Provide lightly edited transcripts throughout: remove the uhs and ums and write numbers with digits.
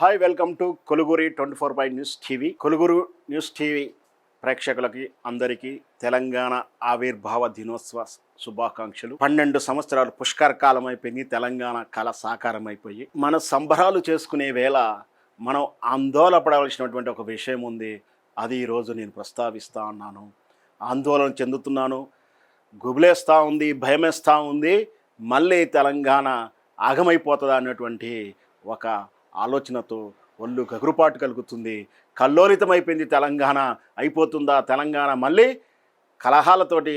Hi, welcome to Koluguri 24 news TV. Koluguru news TV ప్రేక్షకులకి అందరికీ తెలంగాణ ఆవిర్భావ దినోత్సవ శుభాకాంక్షలు. 12 సంవత్సరాలు పుష్కర కాలం అయిపోయింది. తెలంగాణ కళ సాకారం అయిపోయి మన సంబరాలు చేసుకునే వేళ మనం ఆందోళన పడవలసినటువంటి ఒక విషయం ఉంది. అది ఈరోజు నేను ప్రస్తావిస్తూ ఉన్నాను. ఆందోళన చెందుతున్నాను, గుబులేస్తూ ఉంది, భయమేస్తూ ఉంది. మళ్ళీ తెలంగాణ ఆగమైపోతుందా అన్నటువంటి ఒక ఆలోచనతో ఒళ్ళు గగురుపాటు కలుగుతుంది. కల్లోలితమైపోయింది. తెలంగాణ అయిపోతుందా, తెలంగాణ మళ్ళీ కలహాలతోటి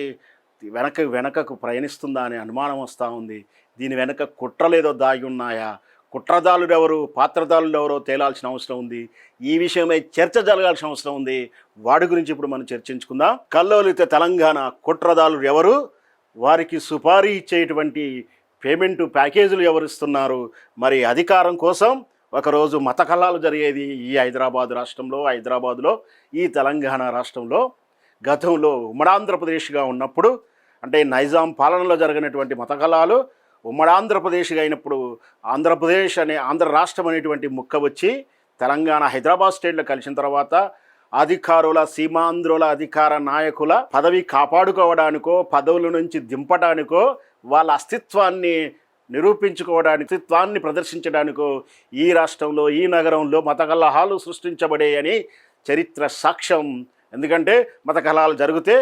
వెనకకు ప్రయాణిస్తుందా అనే అనుమానం వస్తూ ఉంది. దీని వెనక కుట్రలేదో దాగి ఉన్నాయా, కుట్రదారులు ఎవరు, పాత్రదారులు ఎవరో తేలాల్సిన అవసరం ఉంది. ఈ విషయమై చర్చ జరగాల్సిన అవసరం ఉంది. వాడి గురించి ఇప్పుడు మనం చర్చించుకుందాం. కల్లోలిత తెలంగాణ కుట్రదారులు ఎవరు, వారికి సుపారీ ఇచ్చేటువంటి పేమెంటు ప్యాకేజీలు ఎవరు ఇస్తున్నారు, మరి అధికారం కోసం ఒకరోజు మత కల్లాలు జరిగేది ఈ హైదరాబాదులో ఈ తెలంగాణ రాష్ట్రంలో. గతంలో ఉమ్మడాంధ్రప్రదేశ్గా ఉన్నప్పుడు, అంటే నైజాం పాలనలో జరిగినటువంటి మత కల్లాలు ఉమ్మడాంధ్రప్రదేశ్గా అయినప్పుడు ఆంధ్రప్రదేశ్ అనే ఆంధ్ర రాష్ట్రం అనేటువంటి ముక్క వచ్చి తెలంగాణ హైదరాబాద్ స్టేట్లో కలిసిన తర్వాత అధికారుల సీమాంధ్రుల అధికార నాయకుల పదవి కాపాడుకోవడానికో పదవుల నుంచి దింపడానికో వాళ్ళ అస్తిత్వాన్ని నిరూపించుకోవడానికి, అస్తిత్వాన్ని ప్రదర్శించడానికో ఈ రాష్ట్రంలో ఈ నగరంలో మత కలహాలు సృష్టించబడేయని చరిత్ర సాక్ష్యం. ఎందుకంటే మత కలహాలు జరిగితే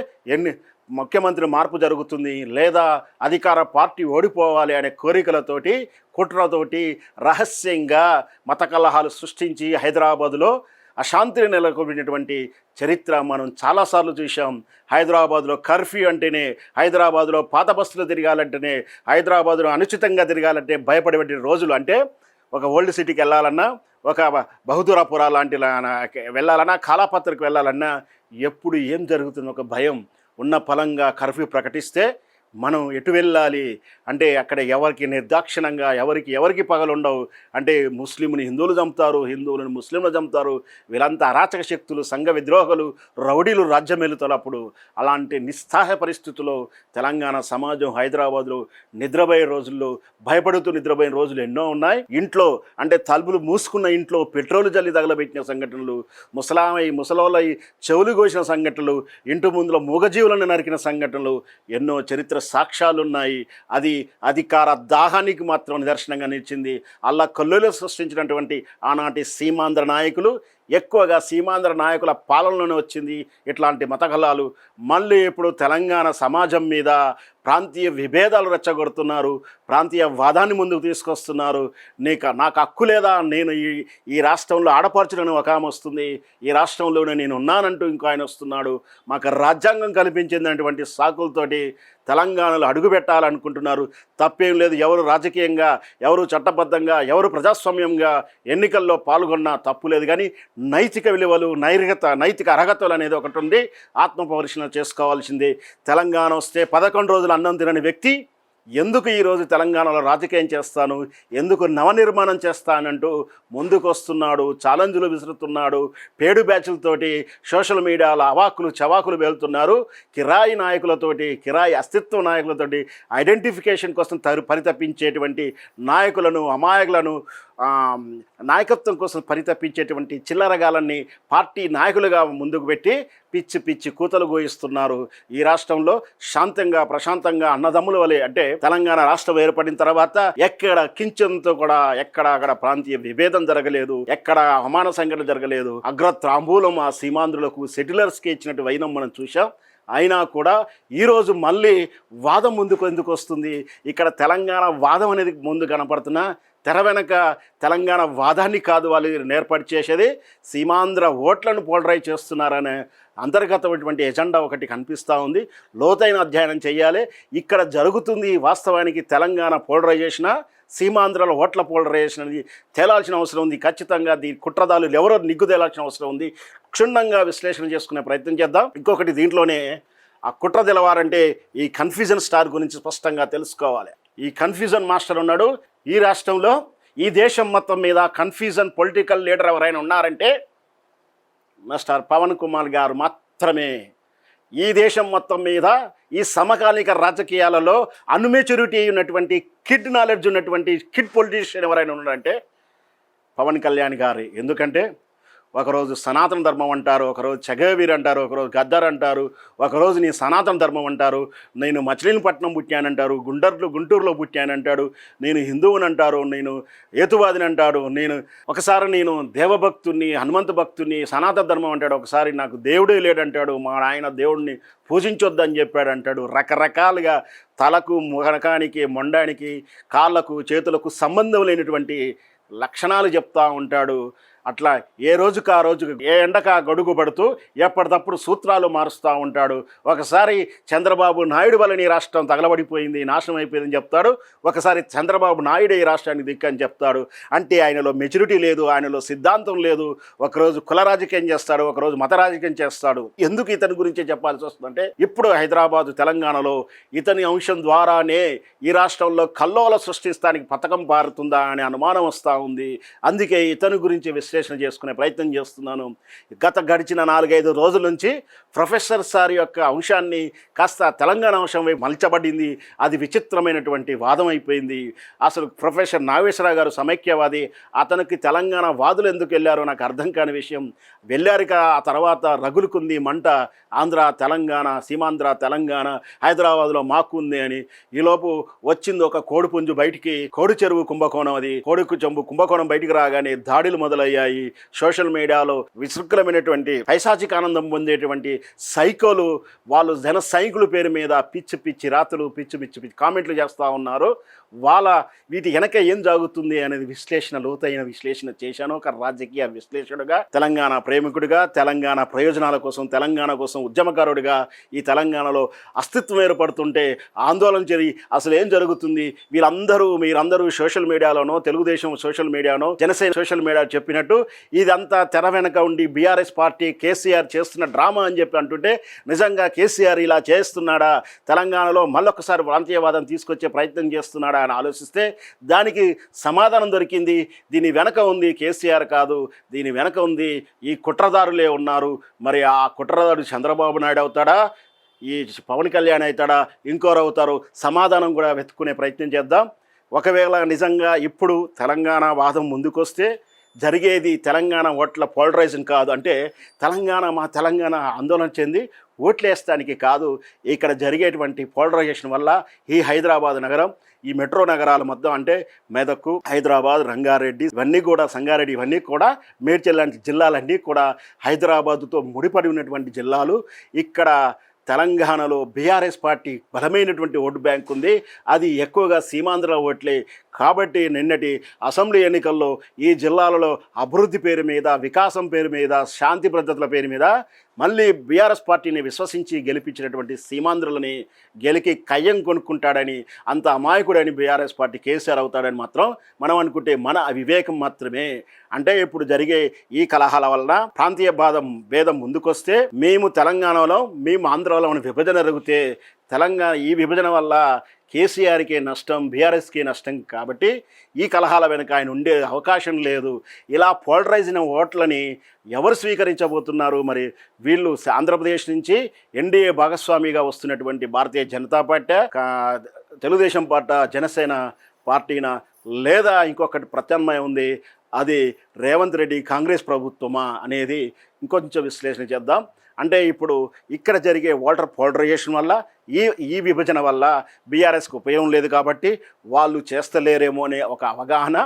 ముఖ్యమంత్రి మార్పు జరుగుతుంది, లేదా అధికార పార్టీ ఓడిపోవాలి అనే కోరికలతోటి కుట్రతోటి రహస్యంగా మత కలహాలు సృష్టించి హైదరాబాదులో అశాంతిని నెలకొల్పినటువంటి చరిత్ర మనం చాలాసార్లు చూసాం. హైదరాబాదులో కర్ఫ్యూ అంటేనే, హైదరాబాదులో పాత బస్సులు తిరగాలంటేనే, హైదరాబాదులో అనుచితంగా తిరగాలంటే భయపడేటువంటి రోజులు. అంటే ఒక ఓల్డ్ సిటీకి వెళ్ళాలన్నా, ఒక బహదూరాపురా లాంటి వెళ్ళాలన్నా, కాలాపత్రికి వెళ్ళాలన్నా ఎప్పుడు ఏం జరుగుతుందో ఒక భయం ఉన్న ఫలంగా కర్ఫ్యూ ప్రకటిస్తే మనం ఎటు వెళ్ళాలి అంటే అక్కడ ఎవరికి నిర్దాక్షిణంగా ఎవరికి పగలుండవు. అంటే ముస్లింని హిందువులు చంపుతారు, హిందువులను ముస్లింలు చంపుతారు. వీళ్ళంతా అరాచక శక్తులు, సంఘ విద్రోహులు, రౌడీలు రాజ్యం వెళుతున్నప్పుడు అలాంటి నిస్సహాయ పరిస్థితుల్లో తెలంగాణ సమాజం హైదరాబాద్లో నిద్రపోయే రోజుల్లో భయపడుతూ నిద్రపోయిన రోజులు ఎన్నో ఉన్నాయి. ఇంట్లో అంటే తలుపులు మూసుకున్న ఇంట్లో పెట్రోల్ జల్లి తగలబెట్టిన సంఘటనలు, ముసలోళ్ళై చెవులు కోసిన సంఘటనలు, ఇంటి ముందులో మూగజీవులను నరికిన సంఘటనలు ఎన్నో చరిత్ర సాక్ష్యాలున్నాయి. అది అధికార దాహానికి మాత్రం నిదర్శనంగా నిలిచింది. అల్లా కల్లోలు సృష్టించినటువంటి ఆనాటి సీమాంధ్ర నాయకులు, ఎక్కువగా సీమాంధ్ర నాయకుల పాలనలోనే వచ్చింది ఇట్లాంటి మతకలాలు. మళ్ళీ ఇప్పుడు తెలంగాణ సమాజం మీద ప్రాంతీయ విభేదాలు రెచ్చగొడుతున్నారు, ప్రాంతీయ వాదాన్ని ముందుకు తీసుకొస్తున్నారు. నాకు హక్కు లేదా, నేను ఈ రాష్ట్రంలో ఆడపడుచులను ఒక ఆమె వస్తుంది, ఈ రాష్ట్రంలోనే నేను ఉన్నానంటూ ఇంకో ఆయన వస్తున్నాడు, మాకు రాజ్యాంగం కల్పించినటువంటి సాకులతోటి తెలంగాణలో అడుగు పెట్టాలనుకుంటున్నారు. తప్పేం లేదు. ఎవరు రాజకీయంగా, ఎవరు చట్టబద్ధంగా, ఎవరు ప్రజాస్వామ్యంగా ఎన్నికల్లో పాల్గొన్నా తప్పు లేదు. కానీ నైతిక విలువలు, నైతిక అర్హతలు అనేది ఒకటి ఉంది. ఆత్మపరిశీలన చేసుకోవాల్సిందే. తెలంగాణ వస్తే 11 రోజులు అన్నం తినని వ్యక్తి ఎందుకు ఈరోజు తెలంగాణలో రాజకీయం చేస్తాను, ఎందుకు నవనిర్మాణం చేస్తానంటూ ముందుకు వస్తున్నాడు, ఛాలెంజ్లు విసురుతున్నాడు. పేడు బ్యాచ్లతోటి సోషల్ మీడియాలో అవాకులు చవాకులు వెళ్తున్నారు. కిరాయి నాయకులతోటి, కిరాయి అస్తిత్వ నాయకులతోటి ఐడెంటిఫికేషన్ కోసం పరితపించేటువంటి నాయకులను, అమాయకులను, నాయకత్వం కోసం పరితపించేటువంటి చిల్లరగాలన్నీ పార్టీ నాయకులుగా ముందుకు పెట్టి పిచ్చి కూతలు గోయిస్తున్నారు. ఈ రాష్ట్రంలో శాంతంగా ప్రశాంతంగా అన్నదమ్ముల వలె, అంటే తెలంగాణ రాష్ట్రం ఏర్పడిన తర్వాత ఎక్కడ కించెంతో కూడా అక్కడ ప్రాంతీయ విభేదం జరగలేదు, ఎక్కడ అవమాన సంఘటన జరగలేదు. అగ్రత్రాంబూలం ఆ సీమాంధ్రులకు, సెటిలర్స్కి ఇచ్చినట్టు వైనం మనం చూసాం. అయినా కూడా ఈరోజు మళ్ళీ వాదం ముందుకు ఎందుకు వస్తుంది? ఇక్కడ తెలంగాణ వాదం అనేది ముందు కనపడుతున్నా తెర వెనక తెలంగాణ వాదాన్ని కాదు వాళ్ళు ఏర్పాటు చేసేది, సీమాంధ్ర ఓట్లను పోలరైజ్ చేస్తున్నారనే అంతర్గతమైనటువంటి ఎజెండా ఒకటి కనిపిస్తూ ఉంది. లోతైన అధ్యయనం చేయాలి. ఇక్కడ జరుగుతుంది వాస్తవానికి తెలంగాణ పోలరైజేషనా, సీమాంధ్రలో ఓట్ల పోలరైజేషన్ అనేది తేలాల్సిన అవసరం ఉంది. ఖచ్చితంగా దీని కుట్రదారులు ఎవరో నిగ్గు తేలాల్సిన అవసరం ఉంది. క్షుణ్ణంగా విశ్లేషణ చేసుకునే ప్రయత్నం చేద్దాం. ఇంకొకటి, దీంట్లోనే ఆ కుట్ర తెలవారంటే ఈ కన్ఫ్యూజన్ స్టార్ గురించి స్పష్టంగా తెలుసుకోవాలి. ఈ కన్ఫ్యూజన్ మాస్టర్ ఉన్నాడు ఈ రాష్ట్రంలో. ఈ దేశం మొత్తం మీద కన్ఫ్యూజన్ పొలిటికల్ లీడర్ ఎవరైనా ఉన్నారంటే మిస్టర్ పవన్ కుమార్ గారు మాత్రమే. ఈ దేశం మొత్తం మీద ఈ సమకాలీన రాజకీయాలలో అన్మెచ్యూరిటీ ఉన్నటువంటి కిడ్ నాలెడ్జ్ ఉన్నటువంటి కిడ్ పొలిటీషియన్ ఎవరైనా ఉన్నారంటే పవన్ కళ్యాణ్ గారి. ఎందుకంటే ఒకరోజు సనాతన ధర్మం అంటారు, ఒకరోజు చగవీర్ అంటారు, ఒకరోజు గద్దర్ అంటారు, ఒకరోజు నీ సనాతన ధర్మం అంటారు, నేను మచిలీపట్నం పుట్టానంటారు, గుంటూరులో పుట్టానంటాడు, నేను హిందువుని అంటారు, నేను హేతువాదిని అంటాడు, నేను దేవభక్తుని, హనుమంత భక్తుని, సనాతన ధర్మం అంటాడు, ఒకసారి నాకు దేవుడే లేడంటాడు, మా ఆయన దేవుడిని పూజించొద్దని చెప్పాడు అంటాడు. రకరకాలుగా తలకు, ముఖానికి, మొండానికి, కాళ్ళకు, చేతులకు సంబంధం లేనటువంటి లక్షణాలు చెప్తా ఉంటాడు. అట్లా ఏ రోజుకు ఆ రోజుకు, ఏ ఎండక గొడుగు పడుతూ ఎప్పటికప్పుడు సూత్రాలు మారుస్తూ ఉంటాడు. ఒకసారి చంద్రబాబు నాయుడు వల్ల ఈ రాష్ట్రం తగలబడిపోయింది, నాశనం అయిపోయిందని చెప్తాడు, ఒకసారి చంద్రబాబు నాయుడు ఈ రాష్ట్రానికి దిక్కని చెప్తాడు. అంటే ఆయనలో మెచ్యూరిటీ లేదు, ఆయనలో సిద్ధాంతం లేదు. ఒకరోజు కుల రాజకీయం చేస్తాడు, ఒకరోజు మత రాజకీయం చేస్తాడు. ఎందుకు ఇతని గురించే చెప్పాల్సి వస్తుందంటే, ఇప్పుడు హైదరాబాదు, తెలంగాణలో ఇతని అంశం ద్వారానే ఈ రాష్ట్రంలో కల్లోల సృష్టిస్తానికి పథకం పారుతుందా అనే అనుమానం వస్తూ ఉంది. అందుకే ఇతని గురించి విశ్లేషణ చేసుకునే ప్రయత్నం చేస్తున్నాను. గడిచిన 4-5 రోజుల నుంచి ప్రొఫెసర్ సార్ యొక్క అంశాన్ని కాస్త తెలంగాణ అంశం వైపు మలచబడింది. అది విచిత్రమైనటువంటి వాదం అయిపోయింది. అసలు ప్రొఫెసర్ నాగేశ్వరరావు గారు సమైక్యవాది, అతనికి తెలంగాణ వాదులు ఎందుకు వెళ్ళారో నాకు అర్థం కాని విషయం. వెళ్ళారిక ఆ తర్వాత రగులుకుంది మంట, ఆంధ్ర తెలంగాణ, సీమాంధ్ర తెలంగాణ, హైదరాబాద్లో మాకుంది అని. ఈలోపు వచ్చింది ఒక కోడిపుంజు బయటికి, కోడి చెరువు కుంభకోణం, అది కోడికు చెంబు కుంభకోణం బయటికి రాగానే దాడులు మొదలయ్యాయి. సోషల్ మీడియాలో విశృంఖలమైనటువంటి పైశాచిక ఆనందం పొందేటువంటి సైకోలు, వాళ్ళు జన సైనికుల పేరు మీద పిచ్చి పిచ్చి రాత్రులు, పిచ్చి కామెంట్లు చేస్తూ ఉన్నారు. వీటి వెనక ఏం జరుగుతుంది అనేది లోతైన విశ్లేషణ చేశాను. ఒక రాజకీయ విశ్లేషకుడిగా, తెలంగాణ ప్రేమికుడిగా, తెలంగాణ ప్రయోజనాల కోసం, తెలంగాణ కోసం ఉద్యమకారుడిగా, ఈ తెలంగాణలో అస్తిత్వం ఏర్పడుతుంటే ఆందోళన జరిగి అసలు ఏం జరుగుతుంది, మీరందరూ సోషల్ మీడియాలోనో, తెలుగుదేశం సోషల్ మీడియానో, జనసేన సోషల్ మీడియా చెప్పినట్టు ఇదంతా తెర వెనక ఉండి బీఆర్ఎస్ పార్టీ, కేసీఆర్ చేస్తున్న డ్రామా అని చెప్పి అంటుంటే, నిజంగా కేసీఆర్ ఇలా చేస్తున్నాడా, తెలంగాణలో మళ్ళొకసారి ప్రాంతీయవాదం తీసుకొచ్చే ప్రయత్నం చేస్తున్నాడా అని ఆలోచిస్తే దానికి సమాధానం దొరికింది. దీని వెనక ఉంది కేసీఆర్ కాదు, దీని వెనక ఉంది ఈ కుట్రదారులే ఉన్నారు. మరి ఆ కుట్రదారుడు చంద్రబాబు నాయుడు అవుతాడా, ఈ పవన్ కళ్యాణ్ అవుతాడా, ఇంకోరు అవుతారు? సమాధానం కూడా వెతుక్కునే ప్రయత్నం చేద్దాం. ఒకవేళ నిజంగా ఇప్పుడు తెలంగాణ వాదం ముందుకొస్తే జరిగేది తెలంగాణ ఓట్ల పోలరైజేషన్ కాదు. అంటే తెలంగాణ ఆందోళన చెంది ఓట్లేస్తానికి కాదు, ఇక్కడ జరిగేటువంటి పోలరైజేషన్ వల్ల ఈ హైదరాబాద్ నగరం, ఈ మెట్రో నగరాల మొత్తం, అంటే మెదక్, హైదరాబాద్, రంగారెడ్డి, సంగారెడ్డి, ఇవన్నీ కూడా మేడ్చల్ లాంటి జిల్లాలన్నీ కూడా హైదరాబాదుతో ముడిపడి ఉన్నటువంటి జిల్లాలు. ఇక్కడ తెలంగాణలో బీఆర్ఎస్ పార్టీ బలమైనటువంటి ఓటు బ్యాంక్ ఉంది. అది ఎక్కువగా సీమాంధ్ర ఓట్లే. కాబట్టి నిన్నటి అసెంబ్లీ ఎన్నికల్లో ఈ జిల్లాలలో అభివృద్ధి పేరు మీద, వికాసం పేరు మీద, శాంతి భద్రతల పేరు మీద మళ్ళీ బీఆర్ఎస్ పార్టీని విశ్వసించి గెలిపించినటువంటి సీమాంధ్రులని గెలికి కయ్యం కొనుక్కుంటాడని, అంత అమాయకుడని బీఆర్ఎస్ పార్టీ కేసీఆర్ అవుతాడని మాత్రం మనం అనుకుంటే మన అవివేకం మాత్రమే. అంటే ఇప్పుడు జరిగే ఈ కలహాల వలన ప్రాంతీయ భేదం ముందుకొస్తే, మేము తెలంగాణలో, మేము ఆంధ్రాలో విభజన జరిగితే ఈ విభజన వల్ల కేసీఆర్కే నష్టం, బీఆర్ఎస్కే నష్టం. కాబట్టి ఈ కలహాల వెనుక ఆయన ఉండే అవకాశం లేదు. ఇలా పోలరైజ్ అయిన ఓట్లని ఎవరు స్వీకరించబోతున్నారు? మరి వీళ్ళు ఆంధ్రప్రదేశ్ నుంచి ఎన్డీఏ భాగస్వామిగా వస్తున్నటువంటి భారతీయ జనతా పార్టీ, తెలుగుదేశం పార్టీ, జనసేన పార్టీనా, లేదా ఇంకొకటి ప్రత్యామ్నాయం ఉంది, అది రేవంత్ రెడ్డి కాంగ్రెస్ ప్రభుత్వమా అనేది ఇంకొంచెం విశ్లేషణ చేద్దాం. అంటే ఇప్పుడు ఇక్కడ జరిగే ఓటర్ పోలరైజేషన్ వల్ల, ఈ విభజన వల్ల బీఆర్ఎస్కి ఉపయోగం లేదు కాబట్టి వాళ్ళు చేస్తలేరేమో అనే ఒక అవగాహన,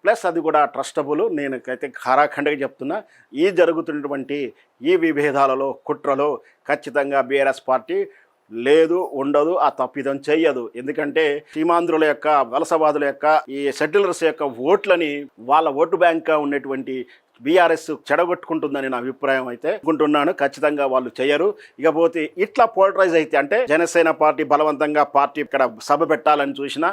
ప్లస్ అది కూడా ట్రస్టబుల్. నేనైతే ఖారాఖండగా చెప్తున్నా, ఈ జరుగుతున్నటువంటి ఈ విభేదాలలో, కుట్రలో ఖచ్చితంగా బీఆర్ఎస్ పార్టీ లేదు, ఉండదు, ఆ తప్పిదం చెయ్యదు. ఎందుకంటే సీమాంధ్రుల యొక్క, వలసవాదుల యొక్క, ఈ సెటిలర్స్ యొక్క ఓట్లని వాళ్ళ ఓటు బ్యాంక్గా ఉన్నటువంటి బీఆర్ఎస్ చెడగొట్టుకుంటుందని నా అభిప్రాయం అయితే అనుకుంటున్నాను. ఖచ్చితంగా వాళ్ళు చేయరు. ఇకపోతే ఇట్లా పోలరైజ్ అయితే, అంటే జనసేన పార్టీ బలవంతంగా ఇక్కడ సభ పెట్టాలని చూసినా,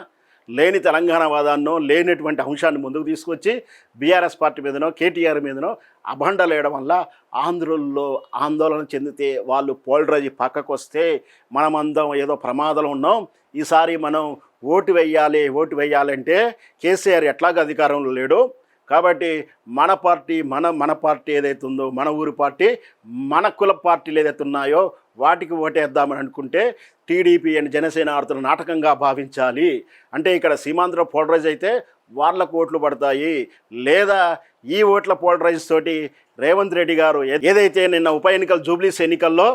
లేని తెలంగాణ వాదాన్నో, లేనటువంటి అంశాన్ని ముందుకు తీసుకొచ్చి బీఆర్ఎస్ పార్టీ మీదనో, కేటీఆర్ మీదనో అభండలేయడం వల్ల ఆంధ్రుల్లో ఆందోళన చెందితే, వాళ్ళు పోలరైజ్ పక్కకు వస్తే మనమందరం ఏదో ప్రమాదంలో ఉన్నాం, ఈసారి మనం ఓటు వేయాలంటే కేసీఆర్ ఎట్లాగ అధికారంలో లేడు కాబట్టి మన పార్టీ ఏదైతే ఉందో, మన ఊరి పార్టీ, మన కుల పార్టీలు ఏదైతే ఉన్నాయో వాటికి ఓటేద్దామని అనుకుంటే టీడీపీ అండ్ జనసేన ఆడుతున్న నాటకంగా భావించాలి. అంటే ఇక్కడ సీమాంధ్ర పోలరైజ్ అయితే వాళ్ళకు ఓట్లు పడతాయి, లేదా ఈ ఓట్ల పోలరైజ్ తోటి రేవంత్ రెడ్డి గారు ఏదైతే నిన్న ఉప ఎన్నికలు జూబ్లీస్ ఎన్నికల్లో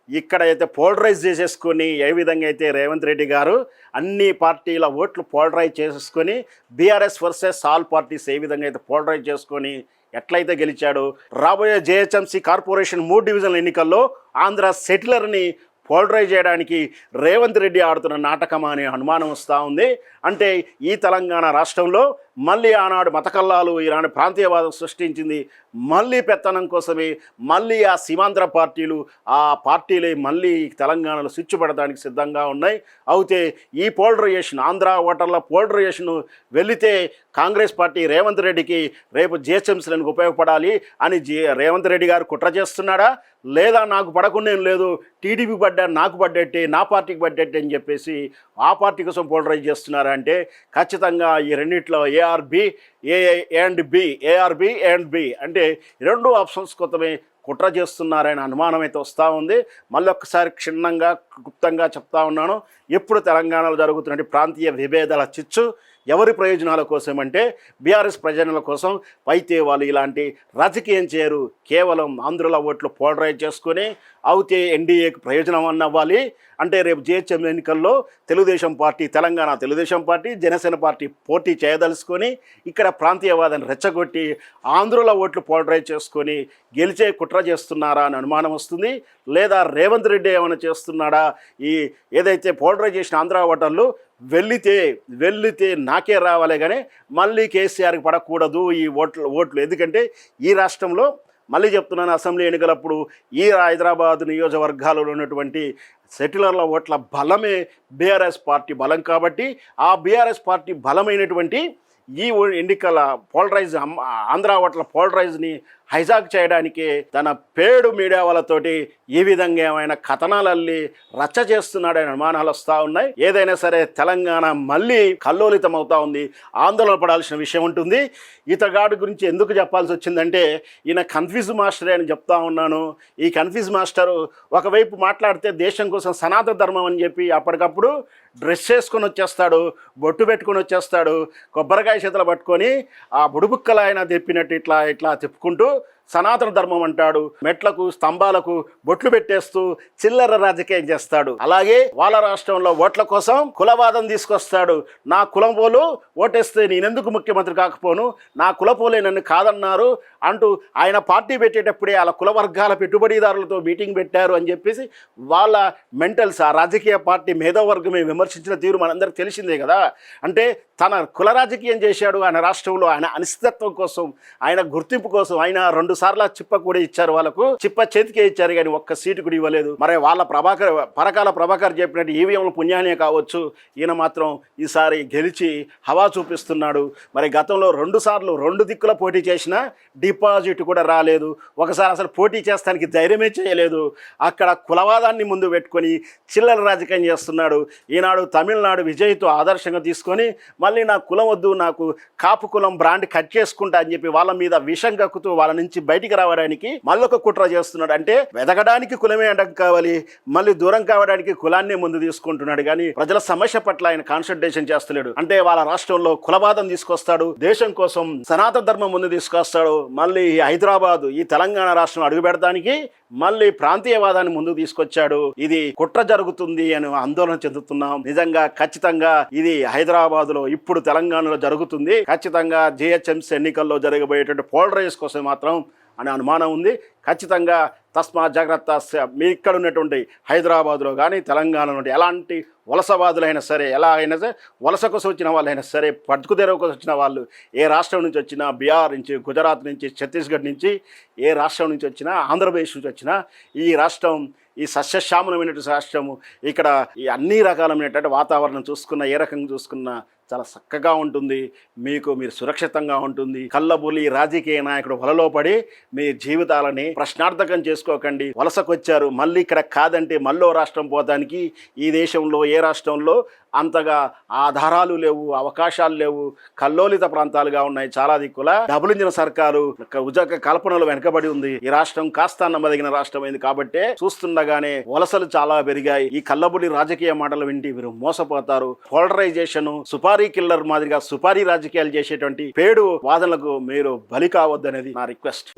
ఇక్కడ అయితే పోలరైజ్ చేసేసుకొని ఏ విధంగా అయితే రేవంత్ రెడ్డి గారు అన్ని పార్టీల ఓట్లు పోలరైజ్ చేసేసుకొని బీఆర్ఎస్ వర్సెస్ ఆల్ పార్టీస్ ఏ విధంగా అయితే పోలరైజ్ చేసుకొని ఎట్లయితే గెలిచాడో, రాబోయే జేహెచ్ఎంసీ కార్పొరేషన్ 3 డివిజన్ల ఎన్నికల్లో ఆంధ్ర సెటిలర్ని పోలరైజ్ చేయడానికి రేవంత్ రెడ్డి ఆడుతున్న నాటకమా అనే అనుమానం వస్తూ ఉంది. అంటే ఈ తెలంగాణ రాష్ట్రంలో మళ్ళీ ఆనాడు మతకల్లాలు ఈనాడు ప్రాంతీయవాదం సృష్టించింది, మళ్ళీ పెత్తనం కోసమే మళ్ళీ ఆ సీమాంధ్ర పార్టీలు ఆ పార్టీలే మళ్ళీ తెలంగాణలో స్విచ్ పడడానికి సిద్ధంగా ఉన్నాయి. అయితే ఈ పోలరైజేషన్ ఆంధ్ర ఓటర్ల పోలరైజేషన్ వెళితే కాంగ్రెస్ పార్టీ రేవంత్ రెడ్డికి రేపు జిహెచ్ఎంసీలకు ఉపయోగపడాలి అని రేవంత్ రెడ్డి గారు కుట్ర చేస్తున్నాడా, లేదా నాకు పడకుండా లేదు టీడీపీ పడ్డా నాకు పడ్డట్టే నా పార్టీకి పడ్డట్టే అని చెప్పేసి ఆ పార్టీ కోసం పోలరైజ్ చేస్తున్నారా అంటే ఖచ్చితంగా ఈ రెండిట్లో ఏఆర్బి అంటే 2 ఆప్షన్స్ కొత్తమే కుట్ర చేస్తున్నారనే అనుమానం అయితే వస్తూ ఉంది. మళ్ళీ ఒక్కసారి క్షుణ్ణంగా గుప్తంగా చెప్తా ఉన్నాను, ఎప్పుడు తెలంగాణలో జరుగుతున్నటువంటి ప్రాంతీయ విభేదాల చిచ్చు ఎవరి ప్రయోజనాల కోసం అంటే బీఆర్ఎస్ ప్రయోజనాల కోసం. అయితే వాళ్ళు ఇలాంటి రాజకీయం చేయరు, కేవలం ఆంధ్రుల ఓట్లు పోలరైజ్ చేసుకొని అవుతే ఎన్డీఏకి ప్రయోజనం అవ్వాలి అంటే రేపు జిహెచ్ఎం ఎన్నికల్లో Telugu Desam party Telangana Telugu Desam party Janasena party పోటీ చేయదలుచుకొని ఇక్కడ ప్రాంతీయవాదాన్ని రెచ్చగొట్టి ఆంధ్రుల ఓట్లు పోలరైజ్ చేసుకొని గెలిచే కుట్ర చేస్తున్నారా అని అనుమానం వస్తుంది. లేదా రేవంత్ రెడ్డి ఏమైనా చేస్తున్నాడా, ఈ ఏదైతే పోలరైజ్ చేసిన ఆంధ్ర ఓటర్లు వెళ్ళితే నాకే రావాలి కానీ మళ్ళీ కేసీఆర్కి పడకూడదు ఈ ఓట్లు. ఎందుకంటే ఈ రాష్ట్రంలో మళ్ళీ చెప్తున్నాను, అసెంబ్లీ ఎన్నికలప్పుడు ఈ హైదరాబాద్ నియోజకవర్గాలలో ఉన్నటువంటి సెటిలర్ల ఓట్ల బలమే బీఆర్ఎస్ పార్టీ బలం. కాబట్టి ఆ బీఆర్ఎస్ పార్టీ బలమైనటువంటి ఈ ఎన్నికల పోలరైజ్ ఆంధ్ర ఓట్ల పోలరైజ్ని హైజాక్ చేయడానికే తన పేడు మీడియా వాళ్ళతోటి ఈ విధంగా ఏమైనా కథనాలల్లి రచ్చ చేస్తున్నాడనే అనుమానాలు వస్తూ ఉన్నాయి. ఏదైనా సరే తెలంగాణ మళ్ళీ కల్లోలితం అవుతా ఉంది, ఆందోళన పడాల్సిన విషయం ఉంటుంది. ఇతగాడి గురించి ఎందుకు చెప్పాల్సి వచ్చిందంటే ఈయన కన్ఫ్యూజ్ మాస్టరే అని చెప్తా ఉన్నాను. ఈ కన్ఫ్యూజ్ మాస్టరు ఒకవైపు మాట్లాడితే దేశం కోసం సనాతన ధర్మం అని చెప్పి అప్పటికప్పుడు డ్రెస్ చేసుకొని వచ్చేస్తాడు, బొట్టు పెట్టుకొని వచ్చేస్తాడు, కొబ్బరికాయ చేతులు పట్టుకొని ఆ బుడుబుక్కలు ఆయన తెప్పినట్టు ఇట్లా తిప్పుకుంటూ సనాతన ధర్మం అంటాడు, మెట్లకు స్తంభాలకు బొట్లు పెట్టేస్తూ చిల్లర రాజకీయం చేస్తాడు. అలాగే వాళ్ళ రాష్ట్రంలో ఓట్ల కోసం కులవాదం తీసుకొస్తాడు. నా కులం పోలు ఓటేస్తే నేనెందుకు ముఖ్యమంత్రి కాకపోను, నా కులపోలే నన్ను కాదన్నారు అంటూ ఆయన పార్టీ పెట్టేటప్పుడే వాళ్ళ కుల వర్గాల పెట్టుబడిదారులతో మీటింగ్ పెట్టారు అని చెప్పేసి వాళ్ళ మెంటల్స్ ఆ రాజకీయ పార్టీ మేధావర్గమే విమర్శించిన తీరు మనందరికీ తెలిసిందే కదా. అంటే తన కుల రాజకీయం చేశాడు ఆయన రాష్ట్రంలో, ఆయన అనిశ్చితత్వం కోసం, ఆయన గుర్తింపు కోసం. ఆయన 2 సార్లు చిప్ప కూడా ఇచ్చారు, వాళ్ళకు చిప్ప చేతికే ఇచ్చారు కానీ ఒక్క సీటు కూడా ఇవ్వలేదు. మరి వాళ్ళ పరకాల ప్రభాకర్ చెప్పినట్టు ఈవీఎంల పుణ్యానే కావచ్చు, ఈయన మాత్రం ఈసారి గెలిచి హవా చూపిస్తున్నాడు. మరి గతంలో 2 సార్లు 2 దిక్కుల పోటీ చేసినా డిపాజిట్ కూడా రాలేదు. ఒకసారి అసలు పోటీ చేస్తానికి ధైర్యమే చేయలేదు. అక్కడ కులవాదాన్ని ముందు పెట్టుకొని చిల్లర రాజకీయం చేస్తున్నాడు. ఈనాడు తమిళనాడు విజయ్తో ఆదర్శంగా తీసుకొని మళ్ళీ నా కులం వద్దు, నాకు కాపు కులం బ్రాండ్ కట్ చేసుకుంటా అని చెప్పి వాళ్ళ మీద విషం కక్కుతూ వాళ్ళ నుంచి బయటికి రావడానికి మళ్ళొక కుట్ర చేస్తున్నాడు. అంటే వెదగడానికి కులమే అడ్డం కావాలి, మళ్ళీ దూరం కావడానికి కులాన్నే ముందు తీసుకుంటున్నాడు కానీ ప్రజల సమస్య పట్ల ఆయన కాన్సన్ట్రేషన్ చేస్తలేడు. అంటే వాళ్ళ రాష్ట్రంలో కులవాదం తీసుకొస్తాడు, దేశం కోసం సనాతన ధర్మం ముందు తీసుకొస్తాడు. మళ్ళీ హైదరాబాద్ ఈ తెలంగాణ రాష్ట్రం అడుగు పెడతానికి మళ్ళీ ప్రాంతీయవాదాన్ని ముందుకు తీసుకొచ్చాడు. ఇది కుట్ర జరుగుతుంది అని ఆందోళన చెందుతున్నాం. నిజంగా ఖచ్చితంగా ఇది హైదరాబాద్ లో ఇప్పుడు తెలంగాణలో జరుగుతుంది. ఖచ్చితంగా జిహెచ్ఎంసీ ఎన్నికల్లో జరగబోయేటువంటి పోలరైజ్ కోసం మాత్రం అనే అనుమానం ఉంది. ఖచ్చితంగా తస్మా జాగ్రత్త. మీ ఇక్కడ ఉన్నటువంటి హైదరాబాద్లో కానీ తెలంగాణ నుండి ఎలాంటి వలసవాదులైనా సరే, ఎలా అయినా సరే వలస కోసం వచ్చిన వాళ్ళైనా సరే, పట్టుకుదేరవ కోసం వచ్చిన వాళ్ళు, ఏ రాష్ట్రం నుంచి వచ్చినా, బీహార్ నుంచి, గుజరాత్ నుంచి, ఛత్తీస్గఢ్ నుంచి, ఏ రాష్ట్రం నుంచి వచ్చినా, ఆంధ్రప్రదేశ్ నుంచి వచ్చినా, ఈ రాష్ట్రం ఈ సస్యశ్యామలమైనటువంటి రాష్ట్రము, ఇక్కడ ఈ అన్ని రకాలైనటువంటి వాతావరణం చూసుకున్న, ఏ రకంగా చూసుకున్నా చాలా చక్కగా ఉంటుంది. మీరు సురక్షితంగా ఉంటుంది. కళ్ళబులి రాజకీయ నాయకుడు వలలో పడి మీ జీవితాలని ప్రశ్నార్థకం చేసుకోకండి. వలసకొచ్చారు, మళ్ళీ ఇక్కడ కాదంటే మళ్ళీ రాష్ట్రం పోతానికి ఈ దేశంలో ఏ రాష్ట్రంలో అంతగా ఆధారాలు లేవు, అవకాశాలు లేవు, కల్లోలిత ప్రాంతాలుగా ఉన్నాయి. చాలా దిక్కుల డబుల్ ఇంజిన్ సర్కారు ఉజక కల్పనలు వెనకబడి ఉంది. ఈ రాష్ట్రం కాస్త నమ్మదగిన రాష్ట్రం అయింది కాబట్టి చూస్తుండగానే వలసలు చాలా పెరిగాయి. ఈ కల్లబులి రాజకీయ మాటలు వింటి మీరు మోసపోతారు. పోలరైజేషన్, సుపారీ సుపారీ కిల్లర్ మాదిరిగా సుపారీ రాజకీయాలు చేసేటువంటి పేడు వాదనలకు మీరు బలి కావద్దనేది నా రిక్వెస్ట్.